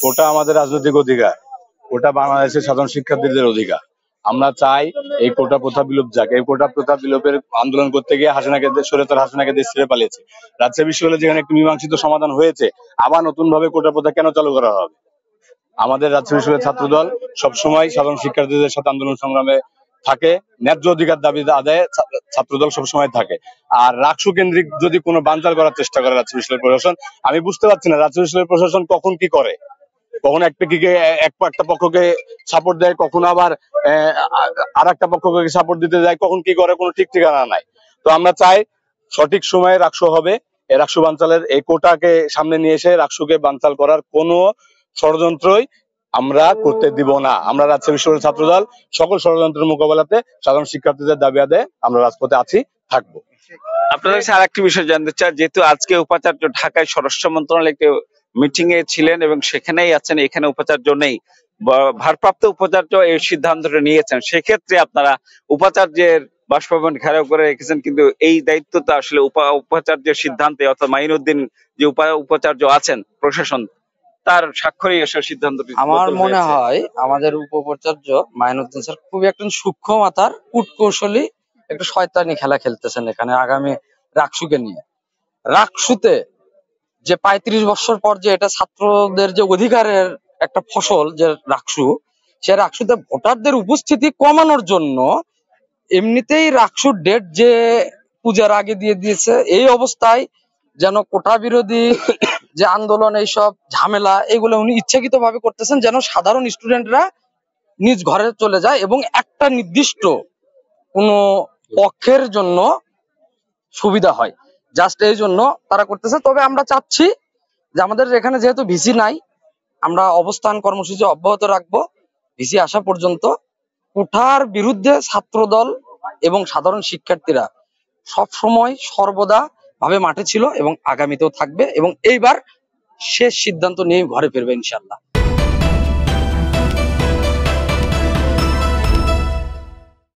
ওটা আমাদের রাজনৈতিক অধিকার, ওটা বাংলাদেশের সাধারণ শিক্ষার্থীদের অধিকার। আমরা চাই এই কোটা প্রথা বিলোপ যাক। এই কোটা প্রথা বিলোপের আন্দোলন করতে গিয়ে হাসিনাকে দেশ ছেড়ে পালিয়েছে। রাজশাহী বিশ্ববিদ্যালয়ে যেখানে একটি মীমাংসিত সমাধান হয়েছে, আবার নতুন ভাবে কোটা প্রথা কেন চালু করা হবে? আমাদের রাজশাহী বিশ্ববিদ্যালয়ের ছাত্রদল সবসময় সাধারণ শিক্ষার্থীদের সাথে আন্দোলন সংগ্রামে থাকে, ন্যায্য অধিকার দাবি আদায়ে ছাত্রদল সবসময় থাকে। আর রাকসু কেন্দ্রিক যদি কোনো বানচাল করার চেষ্টা করে রাজশাহী বিশ্ববিদ্যালয় প্রশাসন, আমি বুঝতে পারছি না রাজশাহী বিশ্ববিদ্যালয় প্রশাসন কখন কি করে। কখনো একটা পক্ষকে সাপোর্ট দেয়, কখনো আবার আর একটা পক্ষকে সাপোর্ট দিতে যায়, কখন কি করে কোনো ঠিক ঠিকানা নাই। তো আমরা চাই সঠিক সময়ে রাকসু হবে। এই রাকসু বানচালের এই কোটাকে সামনে নিয়ে এসে রাকসুকে বানচাল করার কোনো ষড়যন্ত্রই আমরা করতে দিব না। আমরা রাজশাহী বিশ্ববিদ্যালয় ছাত্রদল সকল ষড়যন্ত্রের মোকাবেলাতে সাধারণ শিক্ষার্থীদের দাবি আদায়ে আমরা রাজপথে আছি, থাকবো। আপনার কাছে আরেকটি বিষয় জানতে চাই, যেহেতু আজকে উপাচার্য ঢাকায় স্বরাষ্ট্র মন্ত্রণালয়ে একটি মিটিং এ ছিলেন এবং সেখানেই আছেন, এখানে উপাচার্য নেই, ভারপ্রাপ্ত উপাচার্য এই সিদ্ধান্তটা নিয়েছেন, সেক্ষেত্রে আপনারা উপাচার্যের বাসভবন ঘেরাও করে রেখেছেন, কিন্তু এই দায়িত্বটা আসলে উপাচার্যের সিদ্ধান্তে, অর্থাৎ মাইনুদ্দিন যে উপাচার্য আছেন প্রশাসন, তার স্বাক্ষরেই এসব সিদ্ধান্তটি। আমার মনে হয় আমাদের উপাচার্য মাইনুদ্দিন স্যার খুবই একজন সূক্ষ্ম মাথার কূটকৌশলী একটা শয়তানি খেলা খেলতেছেন এখানে আগামী রাকসুকে নিয়ে। রাকসুতে যে ৩৫ বছর পর যে এটা ছাত্রদের যে অধিকারের একটা ফসল যে রাকসু, সে রাকসুতে ভোটারদের উপস্থিতি কমানোর জন্য এমনিতেই রাকসুর ডেট যে পূজার আগে দিয়ে দিয়েছে। এই অবস্থায় যেন কোটা বিরোধী যে আন্দোলন, এইসব ঝামেলা, এগুলো উনি ইচ্ছাকৃত ভাবে করতেছেন যেন সাধারণ স্টুডেন্টরা নিজ ঘরে চলে যায় এবং একটা নির্দিষ্ট কোনো পক্ষের জন্য সুবিধা হয়, জাস্ট এই জন্য তারা করতেছে। তবে আমরা চাচ্ছি যে আমাদের এখানে যেহেতু ভিসি নাই, আমরা অবস্থান কর্মসূচি অব্যাহত রাখবো ভিসি আসা পর্যন্ত। কোটার বিরুদ্ধে ছাত্রদল এবং সাধারণ শিক্ষার্থীরা সব সময় সর্বদা ভাবে মাঠে ছিল এবং আগামীতেও থাকবে, এবং এইবার শেষ সিদ্ধান্ত নিয়ে ঘরে ফিরবে ইনশাল্লাহ।